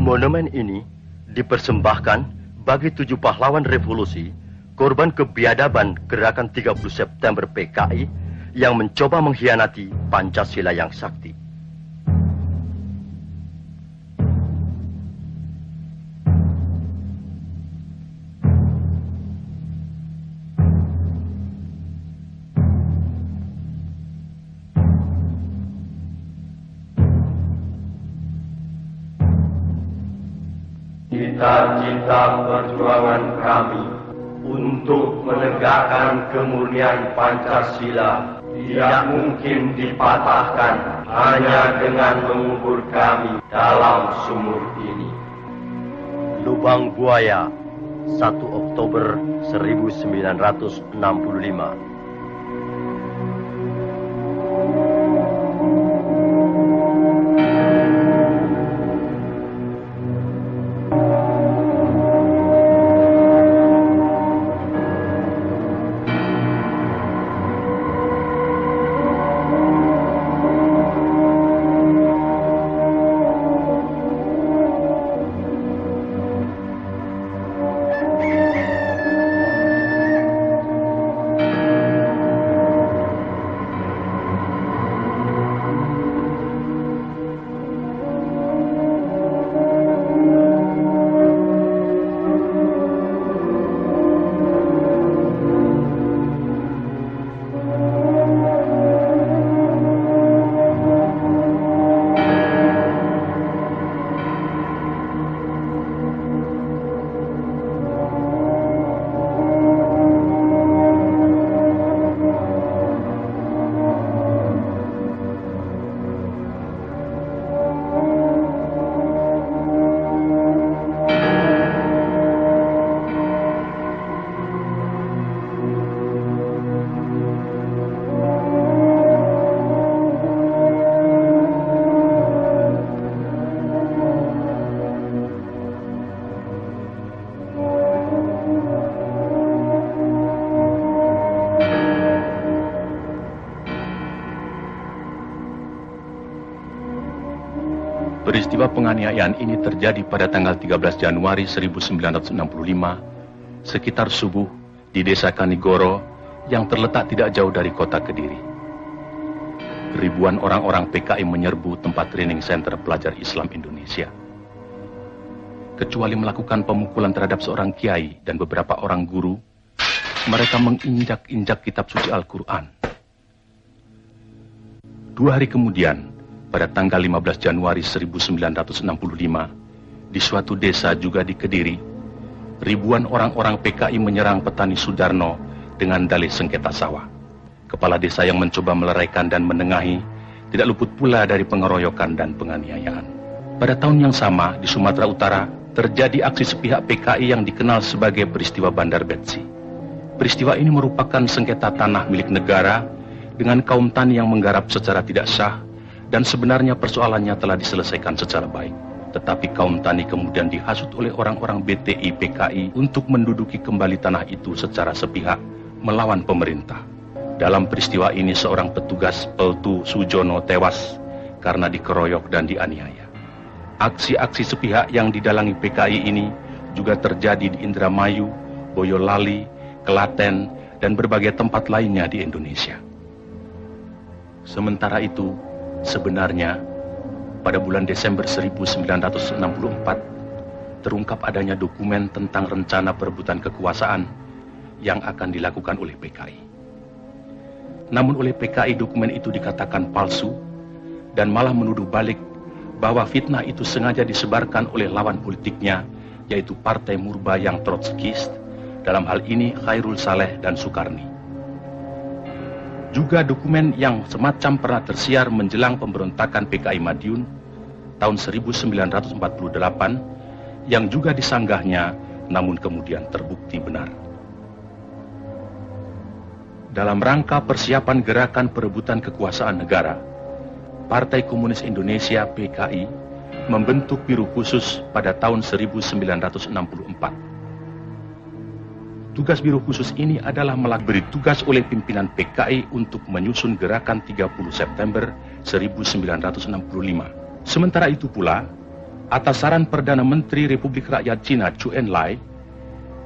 Monumen ini dipersembahkan bagi 7 pahlawan revolusi, korban kebiadaban gerakan 30 September PKI yang mencoba mengkhianati Pancasila yang sakti. Cita-cita perjuangan kami untuk menegakkan kemurnian Pancasila tidak mungkin dipatahkan hanya dengan mengubur kami dalam sumur ini. Lubang Buaya, 1 Oktober 1965. Peristiwa penganiayaan ini terjadi pada tanggal 13 Januari 1965, sekitar subuh di desa Kanigoro yang terletak tidak jauh dari kota Kediri. Ribuan orang-orang PKI menyerbu tempat training center pelajar Islam Indonesia. Kecuali melakukan pemukulan terhadap seorang kiai dan beberapa orang guru, mereka menginjak-injak kitab suci Al-Quran. 2 hari kemudian, pada tanggal 15 Januari 1965, di suatu desa juga di Kediri, ribuan orang-orang PKI menyerang petani Sudarno dengan dalih sengketa sawah. Kepala desa yang mencoba meleraikan dan menengahi tidak luput pula dari pengeroyokan dan penganiayaan. Pada tahun yang sama, di Sumatera Utara, terjadi aksi sepihak PKI yang dikenal sebagai peristiwa Bandar Betsi. Peristiwa ini merupakan sengketa tanah milik negara dengan kaum tani yang menggarap secara tidak sah, dan sebenarnya persoalannya telah diselesaikan secara baik. Tetapi kaum tani kemudian dihasut oleh orang-orang BTI PKI untuk menduduki kembali tanah itu secara sepihak melawan pemerintah. Dalam peristiwa ini seorang petugas Peltu Sujono tewas karena dikeroyok dan dianiaya. Aksi-aksi sepihak yang didalangi PKI ini juga terjadi di Indramayu, Boyolali, Klaten, dan berbagai tempat lainnya di Indonesia. Sementara itu, sebenarnya, pada bulan Desember 1964, terungkap adanya dokumen tentang rencana perebutan kekuasaan yang akan dilakukan oleh PKI. Namun oleh PKI dokumen itu dikatakan palsu dan malah menuduh balik bahwa fitnah itu sengaja disebarkan oleh lawan politiknya, yaitu Partai Murba yang Trotskist, dalam hal ini Khairul Saleh dan Sukarni. Juga dokumen yang semacam pernah tersiar menjelang pemberontakan PKI Madiun tahun 1948 yang juga disanggahnya namun kemudian terbukti benar. Dalam rangka persiapan gerakan perebutan kekuasaan negara, Partai Komunis Indonesia PKI membentuk Biro Khusus pada tahun 1964. Tugas Biro Khusus ini adalah diberi tugas oleh pimpinan PKI untuk menyusun gerakan 30 September 1965. Sementara itu pula, atas saran Perdana Menteri Republik Rakyat Cina Zhou Enlai,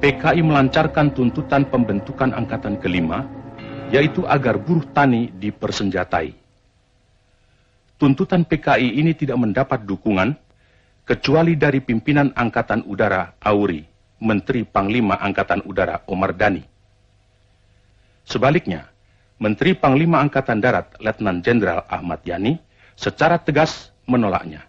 PKI melancarkan tuntutan pembentukan Angkatan Kelima, yaitu agar buruh tani dipersenjatai. Tuntutan PKI ini tidak mendapat dukungan, kecuali dari pimpinan Angkatan Udara Auri, Menteri Panglima Angkatan Udara Omar Dhani. Sebaliknya, Menteri Panglima Angkatan Darat Letnan Jenderal Ahmad Yani secara tegas menolaknya.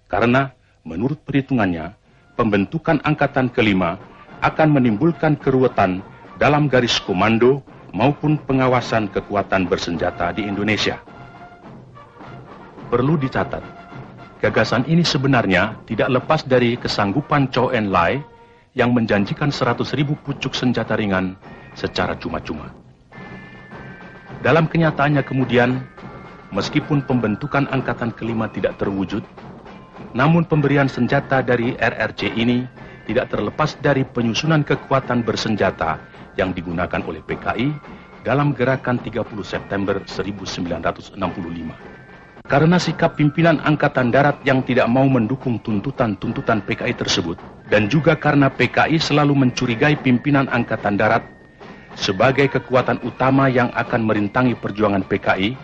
Karena menurut perhitungannya, pembentukan Angkatan Kelima akan menimbulkan keruwetan dalam garis komando maupun pengawasan kekuatan bersenjata di Indonesia. Perlu dicatat, gagasan ini sebenarnya tidak lepas dari kesanggupan Zhou Enlai yang menjanjikan 100.000 pucuk senjata ringan secara cuma-cuma. Dalam kenyataannya kemudian, meskipun pembentukan Angkatan Kelima tidak terwujud, namun pemberian senjata dari RRC ini tidak terlepas dari penyusunan kekuatan bersenjata yang digunakan oleh PKI dalam gerakan 30 September 1965. Karena sikap pimpinan Angkatan Darat yang tidak mau mendukung tuntutan-tuntutan PKI tersebut, dan juga karena PKI selalu mencurigai pimpinan Angkatan Darat sebagai kekuatan utama yang akan merintangi perjuangan PKI,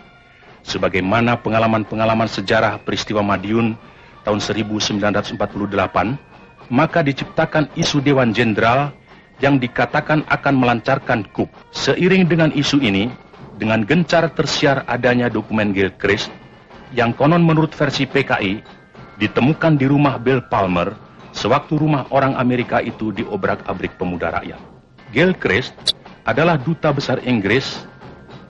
sebagaimana pengalaman-pengalaman sejarah peristiwa Madiun tahun 1948, maka diciptakan isu Dewan Jenderal yang dikatakan akan melancarkan coup. Seiring dengan isu ini, dengan gencar tersiar adanya dokumen Gilchrist yang konon menurut versi PKI ditemukan di rumah Bill Palmer sewaktu rumah orang Amerika itu diobrak-abrik pemuda rakyat. Gilchrist adalah duta besar Inggris,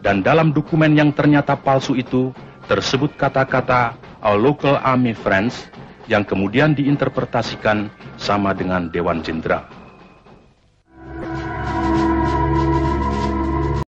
dan dalam dokumen yang ternyata palsu itu tersebut kata-kata "Our local army friends" yang kemudian diinterpretasikan sama dengan Dewan Jenderal.